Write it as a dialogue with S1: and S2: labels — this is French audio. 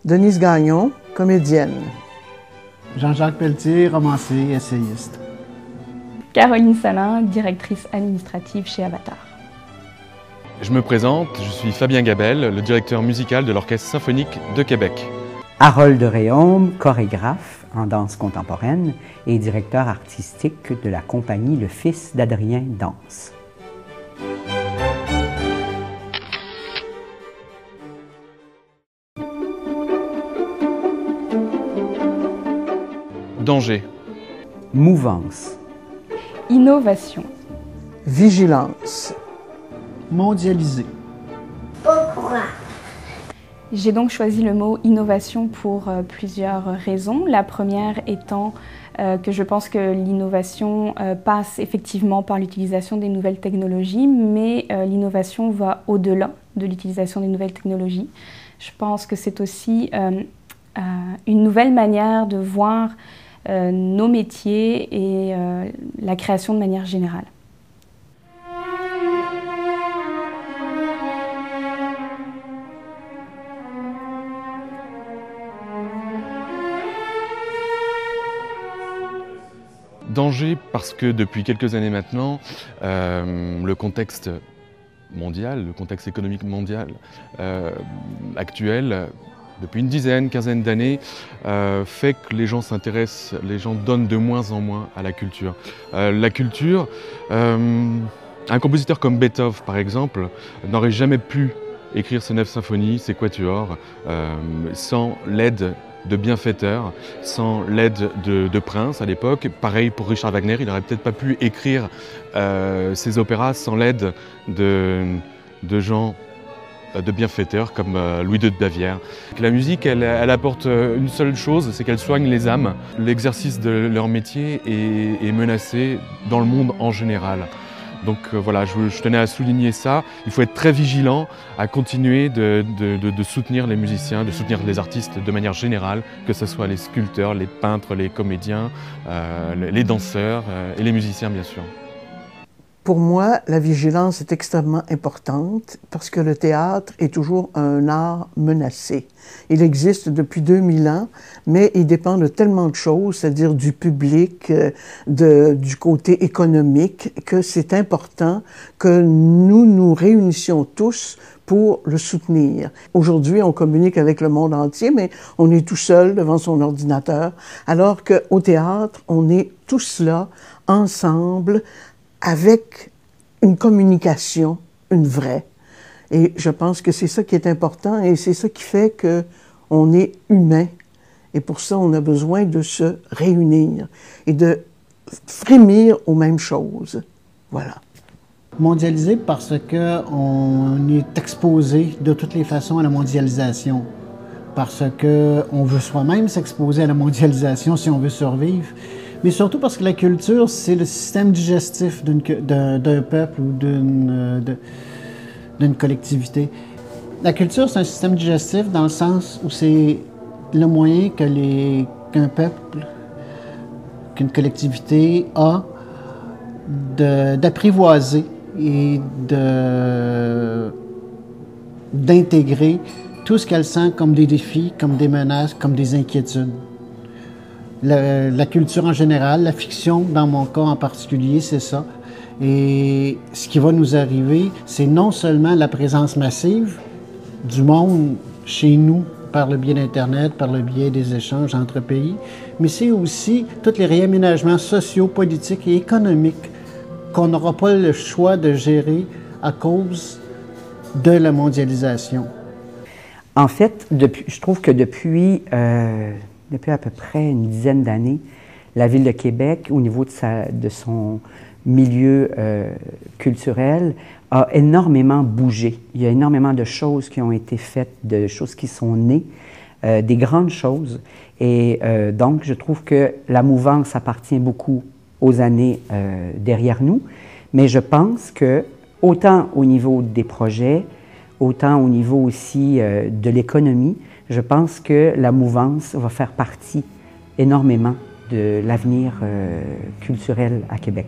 S1: Denise Gagnon, comédienne.
S2: Jean-Jacques Pelletier, romancier, essayiste.
S3: Caroline Salin, directrice administrative chez Avatar.
S4: Je me présente, je suis Fabien Gabel, le directeur musical de l'Orchestre symphonique de Québec.
S5: Harold Réaume, chorégraphe en danse contemporaine et directeur artistique de la compagnie Le Fils d'Adrien Danse.
S4: Danger.
S5: Mouvance.
S3: Innovation.
S1: Vigilance.
S2: Mondialisé.
S6: Pourquoi?
S3: J'ai donc choisi le mot innovation pour plusieurs raisons. La première étant que je pense que l'innovation passe effectivement par l'utilisation des nouvelles technologies, mais l'innovation va au-delà de l'utilisation des nouvelles technologies. Je pense que c'est aussi une nouvelle manière de voir nos métiers et la création de manière générale.
S4: Danger parce que depuis quelques années maintenant, le contexte mondial, le contexte économique mondial actuel, depuis une dizaine, quinzaine d'années, fait que les gens s'intéressent, les gens donnent de moins en moins à la culture. La culture, un compositeur comme Beethoven par exemple, n'aurait jamais pu écrire ses 9 symphonies, ses quatuors, sans l'aide de bienfaiteurs, sans l'aide de princes à l'époque. Pareil pour Richard Wagner, il n'aurait peut-être pas pu écrire ses opéras sans l'aide de gens de bienfaiteurs comme Louis II de Bavière. La musique, elle apporte une seule chose, c'est qu'elle soigne les âmes. L'exercice de leur métier est menacé dans le monde en général. Donc voilà, je tenais à souligner ça. Il faut être très vigilant à continuer de soutenir les musiciens, de soutenir les artistes de manière générale, que ce soit les sculpteurs, les peintres, les comédiens, les danseurs et les musiciens bien sûr.
S1: Pour moi, la vigilance est extrêmement importante parce que le théâtre est toujours un art menacé. Il existe depuis 2000 ans, mais il dépend de tellement de choses, c'est-à-dire du public, du côté économique, que c'est important que nous nous réunissions tous pour le soutenir. Aujourd'hui, on communique avec le monde entier, mais on est tout seul devant son ordinateur, alors qu'au théâtre, on est tous là, ensemble, avec une communication, une vraie. Et je pense que c'est ça qui est important et c'est ça qui fait qu'on est humain. Et pour ça, on a besoin de se réunir et de frémir aux mêmes choses. Voilà.
S2: Mondialisé parce qu'on est exposé de toutes les façons à la mondialisation. Parce qu'on veut soi-même s'exposer à la mondialisation si on veut survivre. Mais surtout parce que la culture, c'est le système digestif d'un peuple ou d'une collectivité. La culture, c'est un système digestif dans le sens où c'est le moyen qu'un peuple, qu'une collectivité a d'apprivoiser et d'intégrer tout ce qu'elle sent comme des défis, comme des menaces, comme des inquiétudes. La culture en général, la fiction dans mon cas en particulier, c'est ça. Et ce qui va nous arriver, c'est non seulement la présence massive du monde chez nous par le biais d'Internet, par le biais des échanges entre pays, mais c'est aussi tous les réaménagements sociaux, politiques et économiques qu'on n'aura pas le choix de gérer à cause de la mondialisation.
S5: En fait, je trouve que depuis à peu près une dizaine d'années, la Ville de Québec, au niveau de son milieu culturel, a énormément bougé. Il y a énormément de choses qui ont été faites, de choses qui sont nées, des grandes choses. Et donc, je trouve que la mouvance appartient beaucoup aux années derrière nous. Mais je pense que, autant au niveau des projets, autant au niveau aussi de l'économie, je pense que la mouvance va faire partie énormément de l'avenir culturel à Québec.